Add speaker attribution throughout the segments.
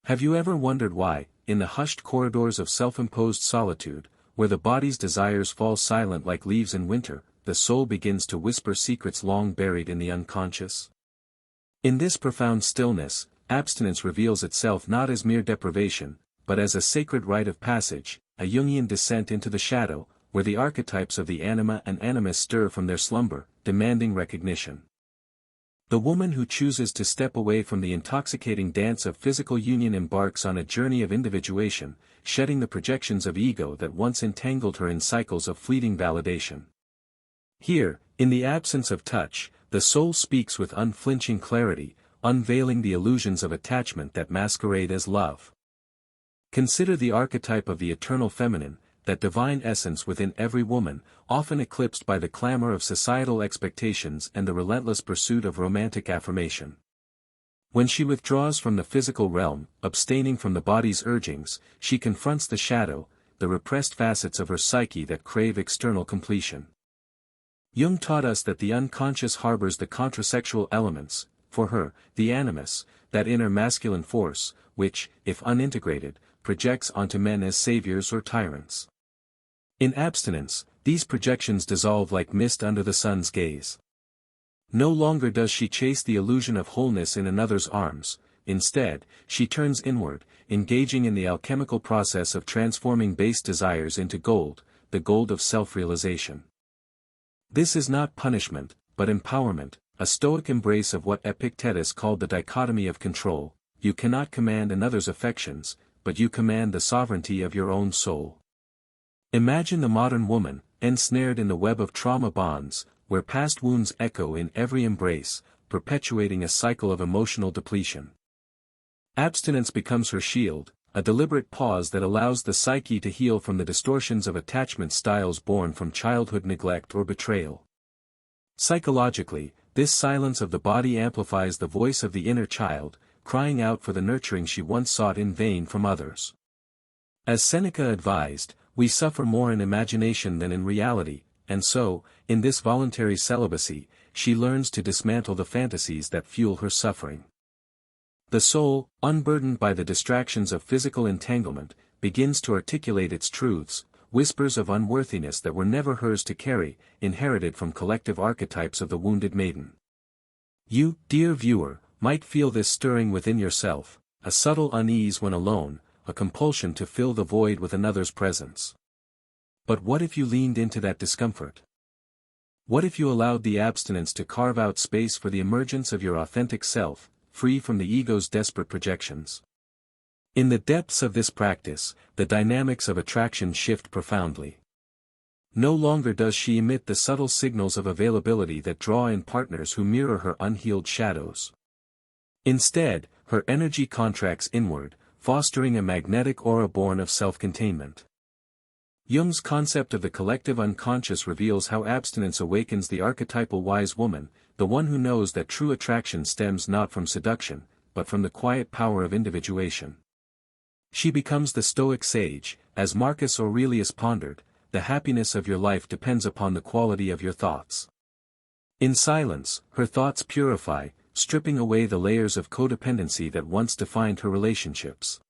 Speaker 1: Have you ever wondered why, in the hushed corridors of self-imposed solitude, where the body's desires fall silent like leaves in winter, the soul begins to whisper secrets long buried in the unconscious? In this profound stillness, abstinence reveals itself not as mere deprivation, but as a sacred rite of passage, a Jungian descent into the shadow, where the archetypes of the anima and animus stir from their slumber, demanding recognition. The woman who chooses to step away from the intoxicating dance of physical union embarks on a journey of individuation, shedding the projections of ego that once entangled her in cycles of fleeting validation. Here, in the absence of touch, the soul speaks with unflinching clarity, unveiling the illusions of attachment that masquerade as love. Consider the archetype of the eternal feminine, that divine essence within every woman, often eclipsed by the clamor of societal expectations and the relentless pursuit of romantic affirmation. When she withdraws from the physical realm, abstaining from the body's urgings, she confronts the shadow, the repressed facets of her psyche that crave external completion. Jung taught us that the unconscious harbors the contrasexual elements, for her, the animus, that inner masculine force, which, if unintegrated, projects onto men as saviors or tyrants. In abstinence, these projections dissolve like mist under the sun's gaze. No longer does she chase the illusion of wholeness in another's arms, instead, she turns inward, engaging in the alchemical process of transforming base desires into gold, the gold of self-realization. This is not punishment, but empowerment, a Stoic embrace of what Epictetus called the dichotomy of control. You cannot command another's affections, but you command the sovereignty of your own soul. Imagine the modern woman, ensnared in the web of trauma bonds, where past wounds echo in every embrace, perpetuating a cycle of emotional depletion. Abstinence becomes her shield, a deliberate pause that allows the psyche to heal from the distortions of attachment styles born from childhood neglect or betrayal. Psychologically, this silence of the body amplifies the voice of the inner child, crying out for the nurturing she once sought in vain from others. As Seneca advised, we suffer more in imagination than in reality, and so, in this voluntary celibacy, she learns to dismantle the fantasies that fuel her suffering. The soul, unburdened by the distractions of physical entanglement, begins to articulate its truths, whispers of unworthiness that were never hers to carry, inherited from collective archetypes of the wounded maiden. You, dear viewer, might feel this stirring within yourself, a subtle unease when alone, a compulsion to fill the void with another's presence. But what if you leaned into that discomfort? What if you allowed the abstinence to carve out space for the emergence of your authentic self, free from the ego's desperate projections? In the depths of this practice, the dynamics of attraction shift profoundly. No longer does she emit the subtle signals of availability that draw in partners who mirror her unhealed shadows. Instead, her energy contracts inward, fostering a magnetic aura born of self-containment. Jung's concept of the collective unconscious reveals how abstinence awakens the archetypal wise woman, the one who knows that true attraction stems not from seduction, but from the quiet power of individuation. She becomes the Stoic sage, as Marcus Aurelius pondered, the happiness of your life depends upon the quality of your thoughts. In silence, her thoughts purify, stripping away the layers of codependency that once defined her relationships.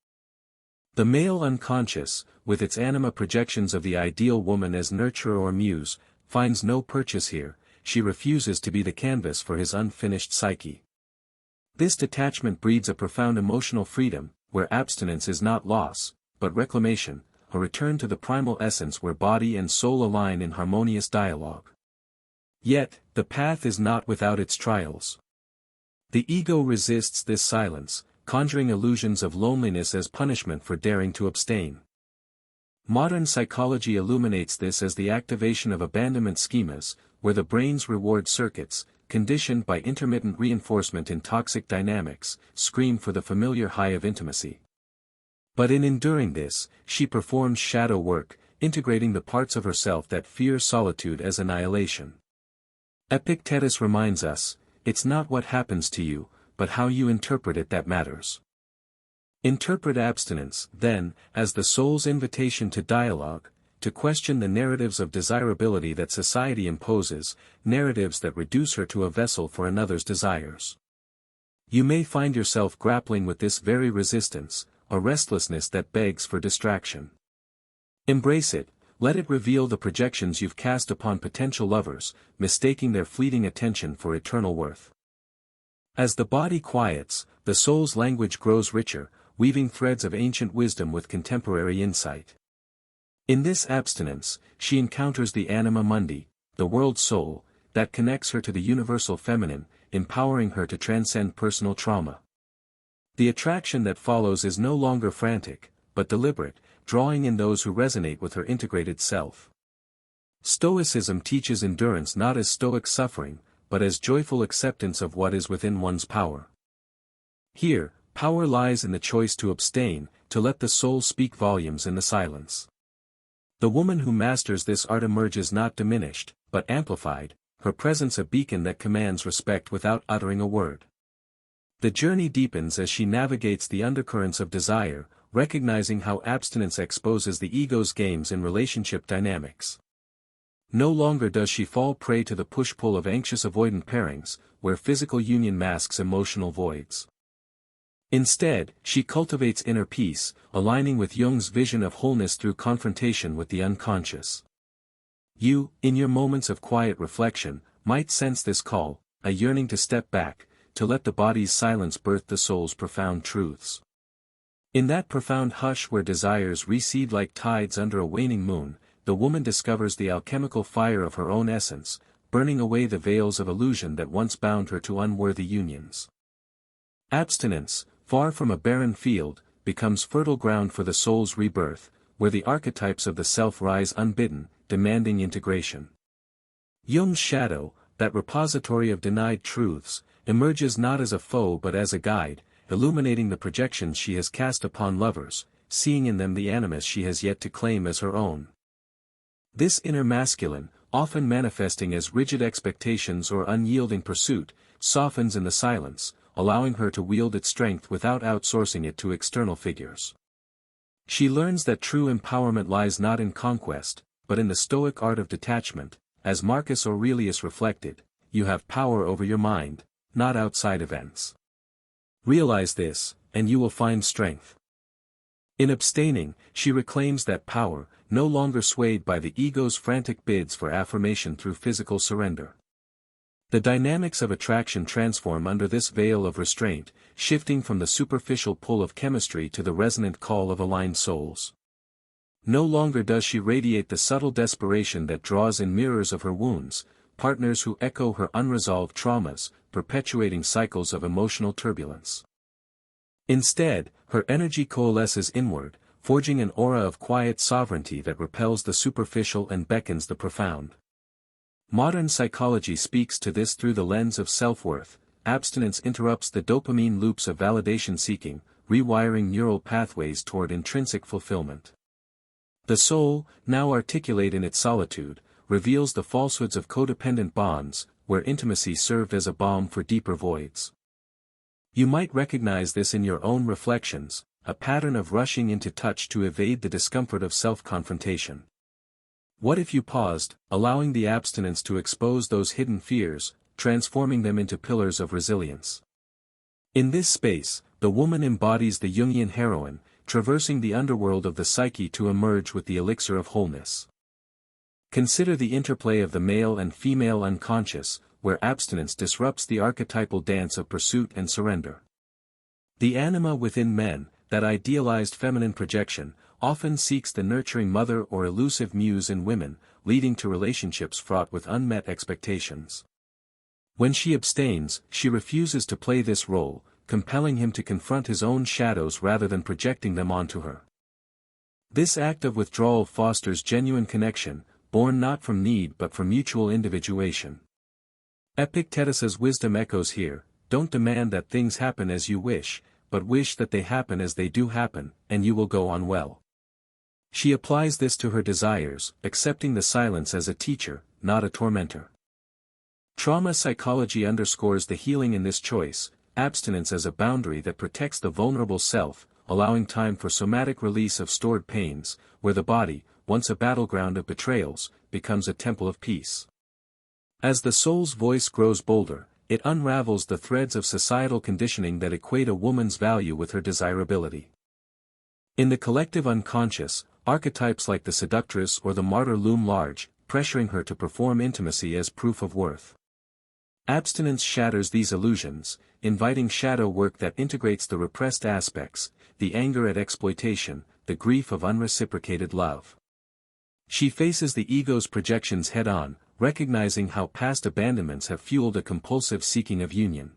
Speaker 1: The male unconscious, with its anima projections of the ideal woman as nurturer or muse, finds no purchase here. She refuses to be the canvas for his unfinished psyche. This detachment breeds a profound emotional freedom, where abstinence is not loss, but reclamation, a return to the primal essence where body and soul align in harmonious dialogue. Yet, the path is not without its trials. The ego resists this silence, conjuring illusions of loneliness as punishment for daring to abstain. Modern psychology illuminates this as the activation of abandonment schemas, where the brain's reward circuits, conditioned by intermittent reinforcement in toxic dynamics, scream for the familiar high of intimacy. But in enduring this, she performs shadow work, integrating the parts of herself that fear solitude as annihilation. Epictetus reminds us, it's not what happens to you, but how you interpret it that matters. Interpret abstinence, then, as the soul's invitation to dialogue, to question the narratives of desirability that society imposes, narratives that reduce her to a vessel for another's desires. You may find yourself grappling with this very resistance, a restlessness that begs for distraction. Embrace it, let it reveal the projections you've cast upon potential lovers, mistaking their fleeting attention for eternal worth. As the body quiets, the soul's language grows richer, weaving threads of ancient wisdom with contemporary insight. In this abstinence, she encounters the anima mundi, the world soul, that connects her to the universal feminine, empowering her to transcend personal trauma. The attraction that follows is no longer frantic, but deliberate, drawing in those who resonate with her integrated self. Stoicism teaches endurance not as stoic suffering, but as joyful acceptance of what is within one's power. Here, power lies in the choice to abstain, to let the soul speak volumes in the silence. The woman who masters this art emerges not diminished, but amplified, her presence a beacon that commands respect without uttering a word. The journey deepens as she navigates the undercurrents of desire, recognizing how abstinence exposes the ego's games in relationship dynamics. No longer does she fall prey to the push-pull of anxious avoidant pairings, where physical union masks emotional voids. Instead, she cultivates inner peace, aligning with Jung's vision of wholeness through confrontation with the unconscious. You, in your moments of quiet reflection, might sense this call, a yearning to step back, to let the body's silence birth the soul's profound truths. In that profound hush where desires recede like tides under a waning moon, the woman discovers the alchemical fire of her own essence, burning away the veils of illusion that once bound her to unworthy unions. Abstinence, far from a barren field, becomes fertile ground for the soul's rebirth, where the archetypes of the self rise unbidden, demanding integration. Jung's shadow, that repository of denied truths, emerges not as a foe but as a guide, illuminating the projections she has cast upon lovers, seeing in them the animus she has yet to claim as her own. This inner masculine, often manifesting as rigid expectations or unyielding pursuit, softens in the silence, allowing her to wield its strength without outsourcing it to external figures. She learns that true empowerment lies not in conquest, but in the Stoic art of detachment. As Marcus Aurelius reflected, you have power over your mind, not outside events. Realize this, and you will find strength. In abstaining, she reclaims that power, no longer swayed by the ego's frantic bids for affirmation through physical surrender. The dynamics of attraction transform under this veil of restraint, shifting from the superficial pull of chemistry to the resonant call of aligned souls. No longer does she radiate the subtle desperation that draws in mirrors of her wounds, partners who echo her unresolved traumas, perpetuating cycles of emotional turbulence. Instead, her energy coalesces inward, forging an aura of quiet sovereignty that repels the superficial and beckons the profound. Modern psychology speaks to this through the lens of self-worth. Abstinence interrupts the dopamine loops of validation seeking, rewiring neural pathways toward intrinsic fulfillment. The soul, now articulate in its solitude, reveals the falsehoods of codependent bonds, where intimacy served as a balm for deeper voids. You might recognize this in your own reflections, a pattern of rushing into touch to evade the discomfort of self-confrontation. What if you paused, allowing the abstinence to expose those hidden fears, transforming them into pillars of resilience? In this space, the woman embodies the Jungian heroine, traversing the underworld of the psyche to emerge with the elixir of wholeness. Consider the interplay of the male and female unconscious, where abstinence disrupts the archetypal dance of pursuit and surrender. The anima within men, that idealized feminine projection, often seeks the nurturing mother or elusive muse in women, leading to relationships fraught with unmet expectations. When she abstains, she refuses to play this role, compelling him to confront his own shadows rather than projecting them onto her. This act of withdrawal fosters genuine connection, born not from need but from mutual individuation. Epictetus's wisdom echoes here: don't demand that things happen as you wish, but wish that they happen as they do happen, and you will go on well. She applies this to her desires, accepting the silence as a teacher, not a tormentor. Trauma psychology underscores the healing in this choice, abstinence as a boundary that protects the vulnerable self, allowing time for somatic release of stored pains, where the body, once a battleground of betrayals, becomes a temple of peace. As the soul's voice grows bolder, It unravels the threads of societal conditioning that equate a woman's value with her desirability. In the collective unconscious, archetypes like the seductress or the martyr loom large, pressuring her to perform intimacy as proof of worth. Abstinence shatters these illusions, inviting shadow work that integrates the repressed aspects, the anger at exploitation, the grief of unreciprocated love. She faces the ego's projections head-on, recognizing how past abandonments have fueled a compulsive seeking of union.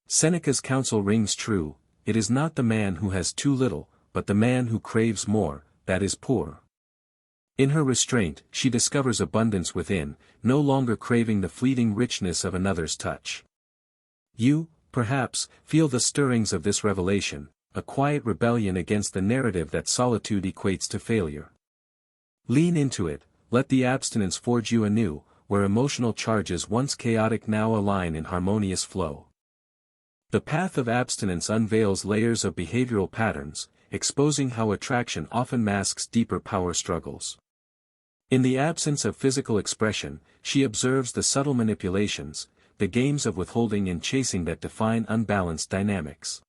Speaker 1: Seneca's counsel rings true: it is not the man who has too little, but the man who craves more, that is poor. In her restraint, she discovers abundance within, no longer craving the fleeting richness of another's touch. You, perhaps, feel the stirrings of this revelation, a quiet rebellion against the narrative that solitude equates to failure. Lean into it, let the abstinence forge you anew, where emotional charges once chaotic now align in harmonious flow. The path of abstinence unveils layers of behavioral patterns, exposing how attraction often masks deeper power struggles. In the absence of physical expression, she observes the subtle manipulations, the games of withholding and chasing that define unbalanced dynamics.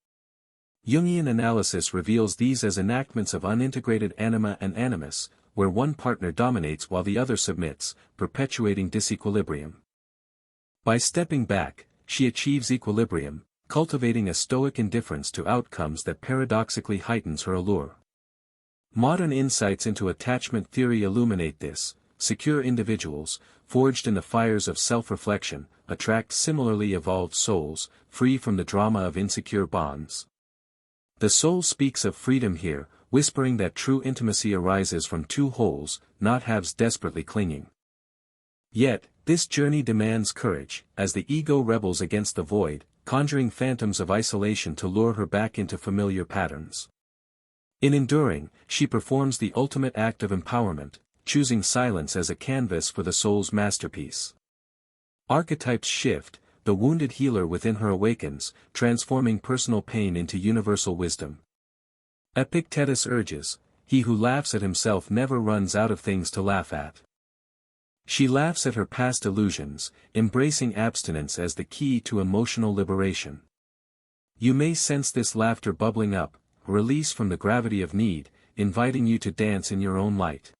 Speaker 1: Jungian analysis reveals these as enactments of unintegrated anima and animus, where one partner dominates while the other submits, perpetuating disequilibrium. By stepping back, she achieves equilibrium, cultivating a stoic indifference to outcomes that paradoxically heightens her allure. Modern insights into attachment theory illuminate this: secure individuals, forged in the fires of self-reflection, attract similarly evolved souls, free from the drama of insecure bonds. The soul speaks of freedom here, whispering that true intimacy arises from two wholes, not halves desperately clinging. Yet, this journey demands courage, as the ego rebels against the void, conjuring phantoms of isolation to lure her back into familiar patterns. In enduring, she performs the ultimate act of empowerment, choosing silence as a canvas for the soul's masterpiece. Archetypes shift, the wounded healer within her awakens, transforming personal pain into universal wisdom. Epictetus urges, "He who laughs at himself never runs out of things to laugh at." She laughs at her past illusions, embracing abstinence as the key to emotional liberation. You may sense this laughter bubbling up, a release from the gravity of need, inviting you to dance in your own light.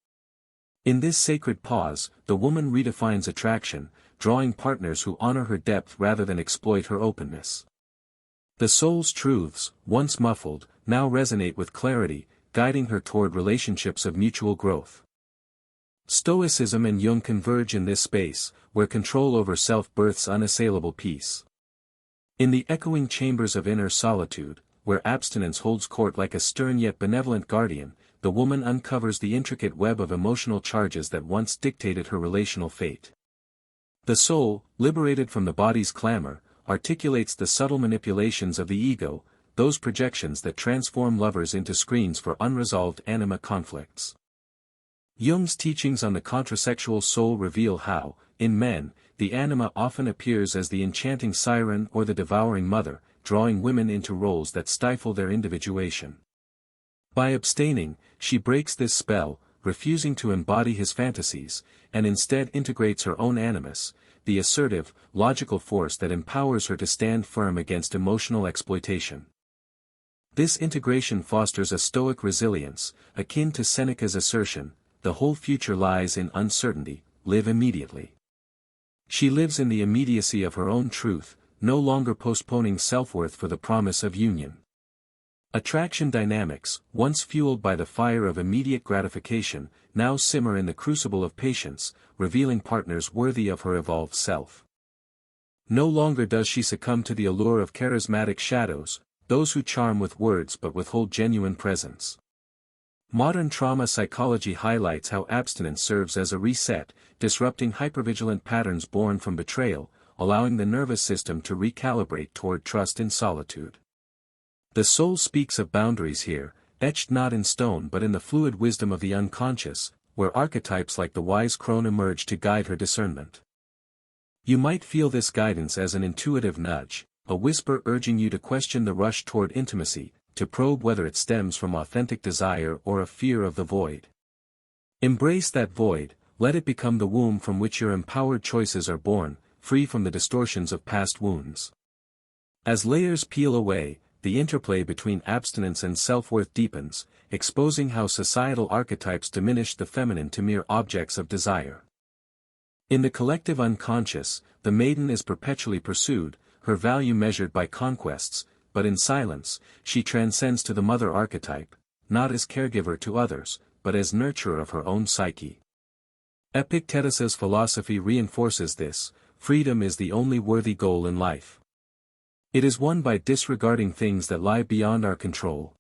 Speaker 1: In this sacred pause, the woman redefines attraction, drawing partners who honor her depth rather than exploit her openness. The soul's truths, once muffled, now resonate with clarity, guiding her toward relationships of mutual growth. Stoicism and Jung converge in this space, where control over self births unassailable peace. In the echoing chambers of inner solitude, where abstinence holds court like a stern yet benevolent guardian, the woman uncovers the intricate web of emotional charges that once dictated her relational fate. The soul, liberated from the body's clamor, articulates the subtle manipulations of the ego, those projections that transform lovers into screens for unresolved anima conflicts. Jung's teachings on the contrasexual soul reveal how, in men, the anima often appears as the enchanting siren or the devouring mother, drawing women into roles that stifle their individuation. By abstaining, she breaks this spell, refusing to embody his fantasies, and instead integrates her own animus, the assertive, logical force that empowers her to stand firm against emotional exploitation. This integration fosters a stoic resilience, akin to Seneca's assertion, "The whole future lies in uncertainty, live immediately." She lives in the immediacy of her own truth, no longer postponing self-worth for the promise of union. Attraction dynamics, once fueled by the fire of immediate gratification, now simmer in the crucible of patience, revealing partners worthy of her evolved self. No longer does she succumb to the allure of charismatic shadows, those who charm with words but withhold genuine presence. Modern trauma psychology highlights how abstinence serves as a reset, disrupting hypervigilant patterns born from betrayal, allowing the nervous system to recalibrate toward trust in solitude. The soul speaks of boundaries here, etched not in stone but in the fluid wisdom of the unconscious, where archetypes like the wise crone emerge to guide her discernment. You might feel this guidance as an intuitive nudge, a whisper urging you to question the rush toward intimacy, to probe whether it stems from authentic desire or a fear of the void. Embrace that void, let it become the womb from which your empowered choices are born, free from the distortions of past wounds. As layers peel away, the interplay between abstinence and self-worth deepens, exposing how societal archetypes diminish the feminine to mere objects of desire. In the collective unconscious, the maiden is perpetually pursued, her value measured by conquests, but in silence, she transcends to the mother archetype, not as caregiver to others, but as nurturer of her own psyche. Epictetus's philosophy reinforces this: freedom is the only worthy goal in life. It is won by disregarding things that lie beyond our control.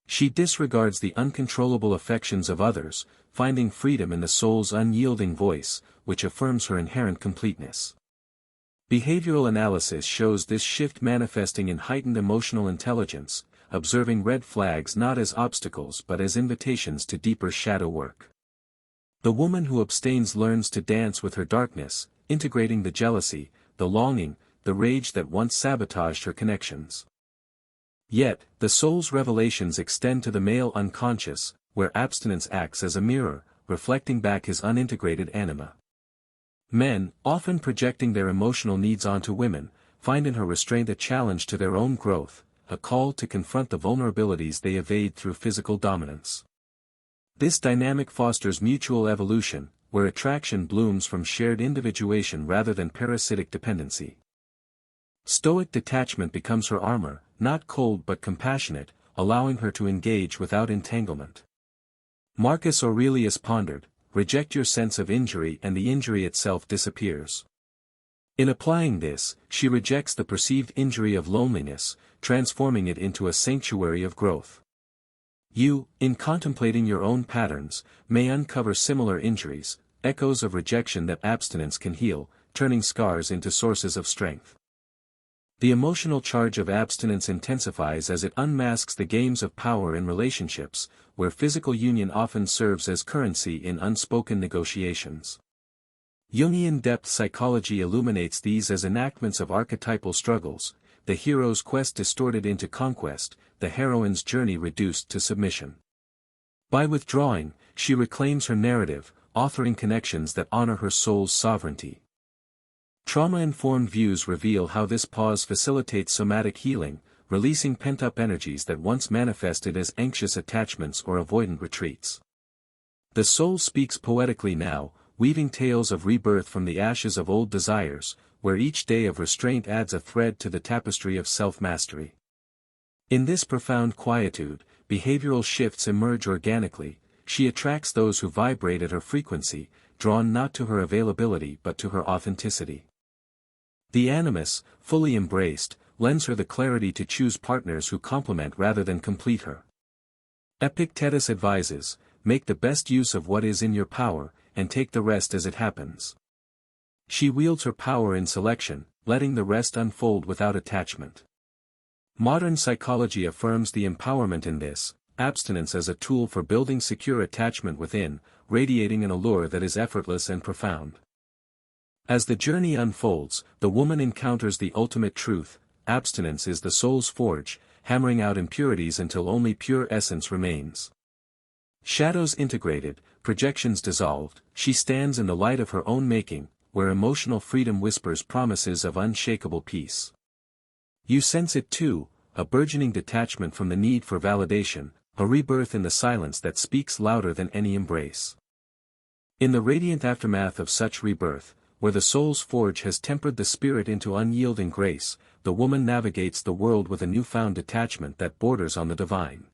Speaker 1: She disregards the uncontrollable affections of others, finding freedom in the soul's unyielding voice, which affirms her inherent completeness. Behavioral analysis shows this shift manifesting in heightened emotional intelligence, observing red flags not as obstacles but as invitations to deeper shadow work. The woman who abstains learns to dance with her darkness, integrating the jealousy, the longing, the rage that once sabotaged her connections. Yet, the soul's revelations extend to the male unconscious, where abstinence acts as a mirror, reflecting back his unintegrated anima. Men, often projecting their emotional needs onto women, find in her restraint a challenge to their own growth, a call to confront the vulnerabilities they evade through physical dominance. This dynamic fosters mutual evolution, where attraction blooms from shared individuation rather than parasitic dependency. Stoic detachment becomes her armor, not cold but compassionate, allowing her to engage without entanglement. Marcus Aurelius pondered, "Reject your sense of injury and the injury itself disappears." In applying this, she rejects the perceived injury of loneliness, transforming it into a sanctuary of growth. You, in contemplating your own patterns, may uncover similar injuries, echoes of rejection that abstinence can heal, turning scars into sources of strength. The emotional charge of abstinence intensifies as it unmasks the games of power in relationships, where physical union often serves as currency in unspoken negotiations. Jungian depth psychology illuminates these as enactments of archetypal struggles, the hero's quest distorted into conquest, the heroine's journey reduced to submission. By withdrawing, she reclaims her narrative, authoring connections that honor her soul's sovereignty. Trauma-informed views reveal how this pause facilitates somatic healing, releasing pent-up energies that once manifested as anxious attachments or avoidant retreats. The soul speaks poetically now, weaving tales of rebirth from the ashes of old desires, where each day of restraint adds a thread to the tapestry of self-mastery. In this profound quietude, behavioral shifts emerge organically. She attracts those who vibrate at her frequency, drawn not to her availability but to her authenticity. The Animus, fully embraced, lends her the clarity to choose partners who complement rather than complete her. Epictetus advises, "Make the best use of what is in your power, and take the rest as it happens." She wields her power in selection, letting the rest unfold without attachment. Modern psychology affirms the empowerment in this, abstinence as a tool for building secure attachment within, radiating an allure that is effortless and profound. As the journey unfolds, the woman encounters the ultimate truth: abstinence is the soul's forge, hammering out impurities until only pure essence remains. Shadows integrated, projections dissolved, she stands in the light of her own making, where emotional freedom whispers promises of unshakable peace. You sense it too, a burgeoning detachment from the need for validation, a rebirth in the silence that speaks louder than any embrace. In the radiant aftermath of such rebirth, where the soul's forge has tempered the spirit into unyielding grace, the woman navigates the world with a newfound detachment that borders on the divine.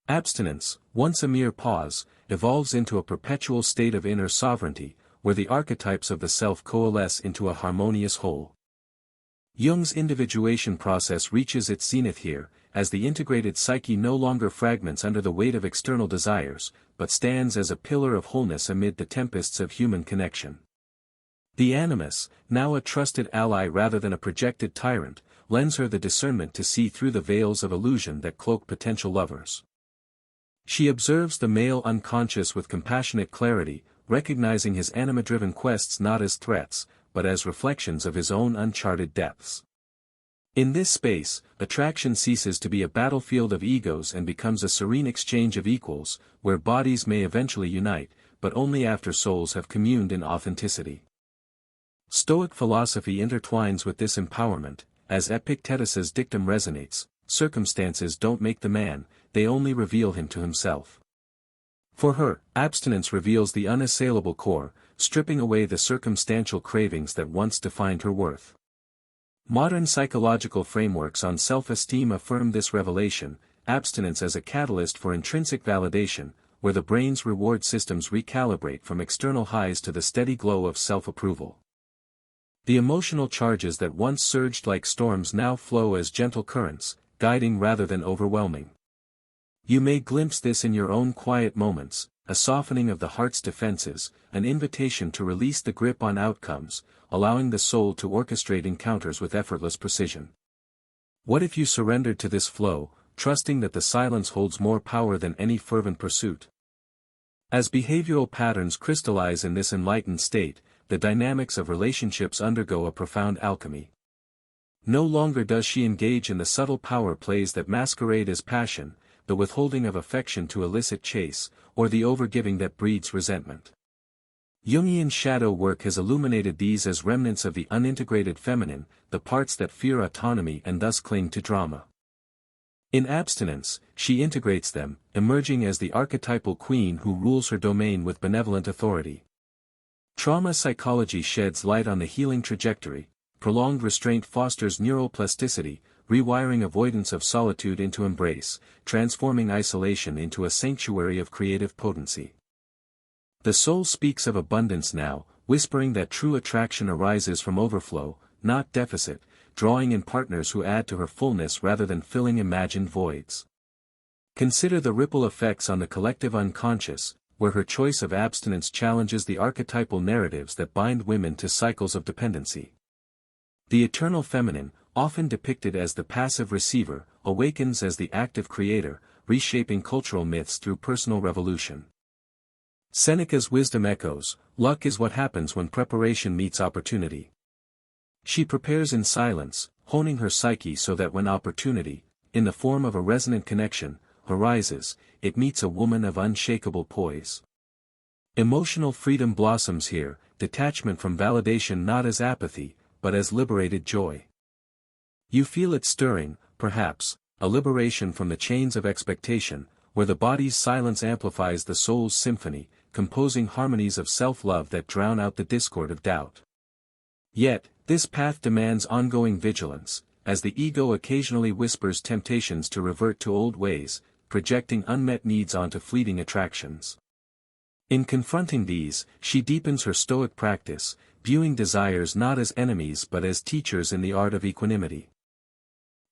Speaker 1: Abstinence, once a mere pause, evolves into a perpetual state of inner sovereignty, where the archetypes of the self coalesce into a harmonious whole. Jung's individuation process reaches its zenith here, as the integrated psyche no longer fragments under the weight of external desires, but stands as a pillar of wholeness amid the tempests of human connection. The Animus, now a trusted ally rather than a projected tyrant, lends her the discernment to see through the veils of illusion that cloak potential lovers. She observes the male unconscious with compassionate clarity, recognizing his anima-driven quests not as threats, but as reflections of his own uncharted depths. In this space, attraction ceases to be a battlefield of egos and becomes a serene exchange of equals, where bodies may eventually unite, but only after souls have communed in authenticity. Stoic philosophy intertwines with this empowerment, as Epictetus's dictum resonates: circumstances don't make the man, they only reveal him to himself. For her, abstinence reveals the unassailable core, stripping away the circumstantial cravings that once defined her worth. Modern psychological frameworks on self-esteem affirm this revelation: abstinence as a catalyst for intrinsic validation, where the brain's reward systems recalibrate from external highs to the steady glow of self-approval. The emotional charges that once surged like storms now flow as gentle currents, guiding rather than overwhelming. You may glimpse this in your own quiet moments: a softening of the heart's defenses, an invitation to release the grip on outcomes, allowing the soul to orchestrate encounters with effortless precision. What if you surrendered to this flow, trusting that the silence holds more power than any fervent pursuit? As behavioral patterns crystallize in this enlightened state, the dynamics of relationships undergo a profound alchemy. No longer does she engage in the subtle power plays that masquerade as passion, the withholding of affection to elicit chase, or the overgiving that breeds resentment. Jungian shadow work has illuminated these as remnants of the unintegrated feminine, the parts that fear autonomy and thus cling to drama. In abstinence, she integrates them, emerging as the archetypal queen who rules her domain with benevolent authority. Trauma psychology sheds light on the healing trajectory: prolonged restraint fosters neuroplasticity, rewiring avoidance of solitude into embrace, transforming isolation into a sanctuary of creative potency. The soul speaks of abundance now, whispering that true attraction arises from overflow, not deficit, drawing in partners who add to her fullness rather than filling imagined voids. Consider the ripple effects on the collective unconscious, where her choice of abstinence challenges the archetypal narratives that bind women to cycles of dependency. The eternal feminine, often depicted as the passive receiver, awakens as the active creator, reshaping cultural myths through personal revolution. Seneca's wisdom echoes: luck is what happens when preparation meets opportunity. She prepares in silence, honing her psyche so that when opportunity, in the form of a resonant connection, arises, it meets a woman of unshakable poise. Emotional freedom blossoms here, detachment from validation not as apathy, but as liberated joy. You feel it stirring, perhaps, a liberation from the chains of expectation, where the body's silence amplifies the soul's symphony, composing harmonies of self-love that drown out the discord of doubt. Yet, this path demands ongoing vigilance, as the ego occasionally whispers temptations to revert to old ways, projecting unmet needs onto fleeting attractions. In confronting these, she deepens her Stoic practice, viewing desires not as enemies but as teachers in the art of equanimity.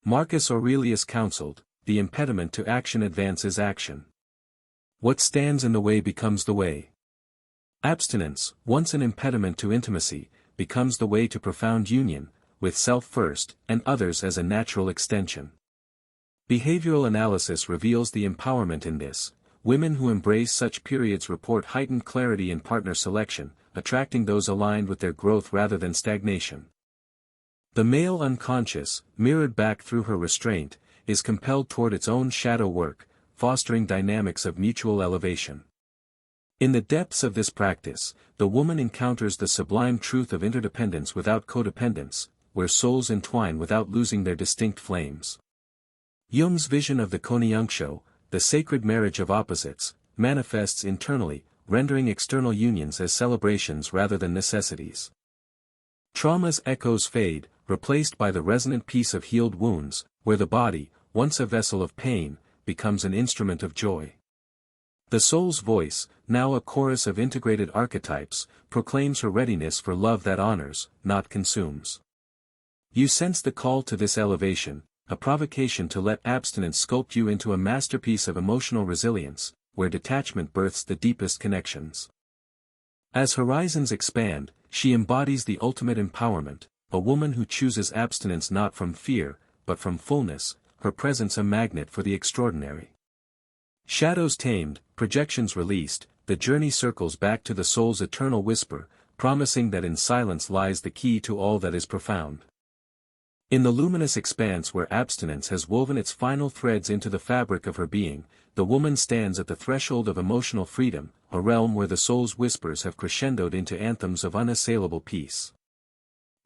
Speaker 1: Marcus Aurelius counseled, "The impediment to action advances action. What stands in the way becomes the way." Abstinence, once an impediment to intimacy, becomes the way to profound union, with self first, and others as a natural extension. Behavioral analysis reveals the empowerment in this. Women who embrace such periods report heightened clarity in partner selection, attracting those aligned with their growth rather than stagnation. The male unconscious, mirrored back through her restraint, is compelled toward its own shadow work, fostering dynamics of mutual elevation. In the depths of this practice, the woman encounters the sublime truth of interdependence without codependence, where souls entwine without losing their distinct flames. Jung's vision of the conjunctio, the sacred marriage of opposites, manifests internally, rendering external unions as celebrations rather than necessities. Trauma's echoes fade, replaced by the resonant peace of healed wounds, where the body, once a vessel of pain, becomes an instrument of joy. The soul's voice, now a chorus of integrated archetypes, proclaims her readiness for love that honors, not consumes. You sense the call to this elevation, a provocation to let abstinence sculpt you into a masterpiece of emotional resilience, where detachment births the deepest connections. As horizons expand, she embodies the ultimate empowerment, a woman who chooses abstinence not from fear, but from fullness, her presence a magnet for the extraordinary. Shadows tamed, projections released, the journey circles back to the soul's eternal whisper, promising that in silence lies the key to all that is profound. In the luminous expanse where abstinence has woven its final threads into the fabric of her being, the woman stands at the threshold of emotional freedom, a realm where the soul's whispers have crescendoed into anthems of unassailable peace.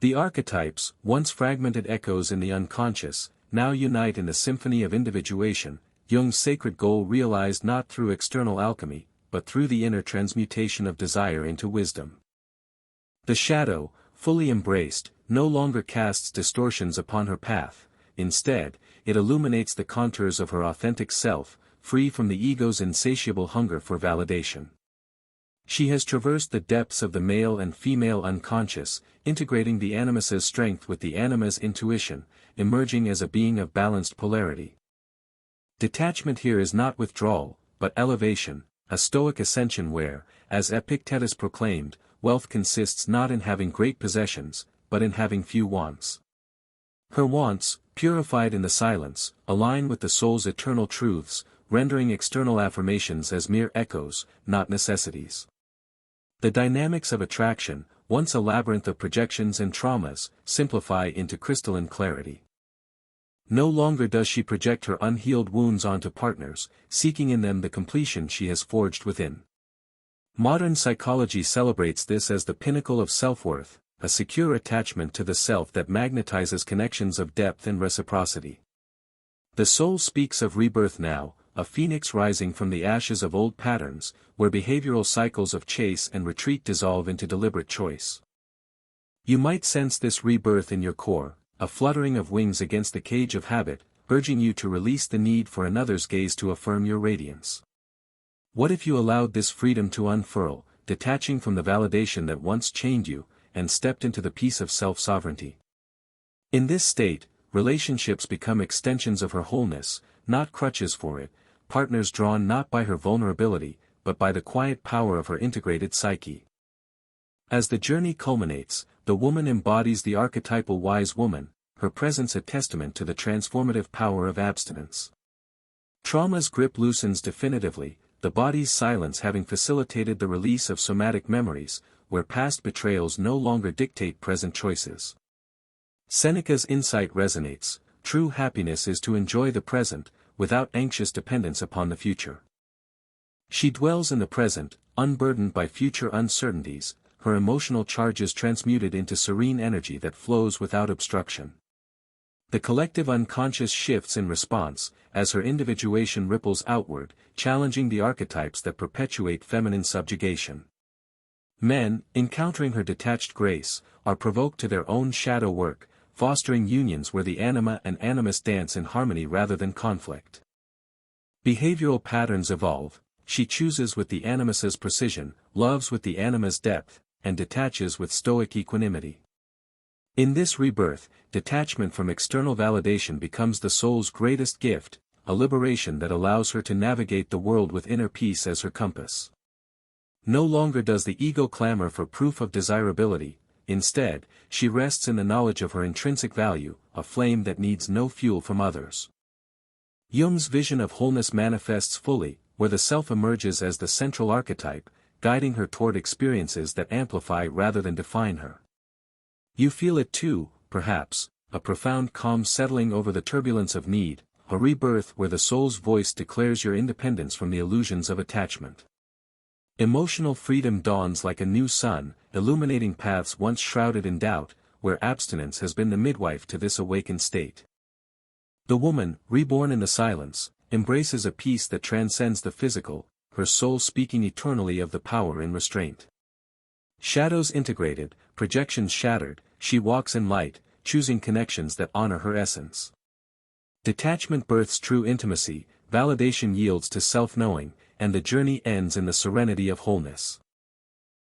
Speaker 1: The archetypes, once fragmented echoes in the unconscious, now unite in the symphony of individuation, Jung's sacred goal realized not through external alchemy, but through the inner transmutation of desire into wisdom. The shadow, fully embraced, no longer casts distortions upon her path, instead, it illuminates the contours of her authentic self, free from the ego's insatiable hunger for validation. She has traversed the depths of the male and female unconscious, integrating the animus's strength with the anima's intuition, emerging as a being of balanced polarity. Detachment here is not withdrawal, but elevation, a Stoic ascension where, as Epictetus proclaimed, wealth consists not in having great possessions, but in having few wants. Her wants, purified in the silence, align with the soul's eternal truths, rendering external affirmations as mere echoes, not necessities. The dynamics of attraction, once a labyrinth of projections and traumas, simplify into crystalline clarity. No longer does she project her unhealed wounds onto partners, seeking in them the completion she has forged within. Modern psychology celebrates this as the pinnacle of self-worth, a secure attachment to the self that magnetizes connections of depth and reciprocity. The soul speaks of rebirth now, a phoenix rising from the ashes of old patterns, where behavioral cycles of chase and retreat dissolve into deliberate choice. You might sense this rebirth in your core, a fluttering of wings against the cage of habit, urging you to release the need for another's gaze to affirm your radiance. What if you allowed this freedom to unfurl, detaching from the validation that once chained you, and stepped into the peace of self-sovereignty? In this state, relationships become extensions of her wholeness, not crutches for it, partners drawn not by her vulnerability, but by the quiet power of her integrated psyche. As the journey culminates, the woman embodies the archetypal wise woman, her presence a testament to the transformative power of abstinence. Trauma's grip loosens definitively, the body's silence having facilitated the release of somatic memories, where past betrayals no longer dictate present choices. Seneca's insight resonates: true happiness is to enjoy the present, without anxious dependence upon the future. She dwells in the present, unburdened by future uncertainties, her emotional charges transmuted into serene energy that flows without obstruction. The collective unconscious shifts in response, as her individuation ripples outward, challenging the archetypes that perpetuate feminine subjugation. Men, encountering her detached grace, are provoked to their own shadow work, fostering unions where the anima and animus dance in harmony rather than conflict. Behavioral patterns evolve: she chooses with the animus's precision, loves with the anima's depth, and detaches with stoic equanimity. In this rebirth, detachment from external validation becomes the soul's greatest gift, a liberation that allows her to navigate the world with inner peace as her compass. No longer does the ego clamor for proof of desirability, instead, she rests in the knowledge of her intrinsic value, a flame that needs no fuel from others. Jung's vision of wholeness manifests fully, where the self emerges as the central archetype, guiding her toward experiences that amplify rather than define her. You feel it too, perhaps, a profound calm settling over the turbulence of need, a rebirth where the soul's voice declares your independence from the illusions of attachment. Emotional freedom dawns like a new sun, illuminating paths once shrouded in doubt, where abstinence has been the midwife to this awakened state. The woman, reborn in the silence, embraces a peace that transcends the physical, her soul speaking eternally of the power in restraint. Shadows integrated, projections shattered, she walks in light, choosing connections that honor her essence. Detachment births true intimacy, validation yields to self-knowing, and the journey ends in the serenity of wholeness.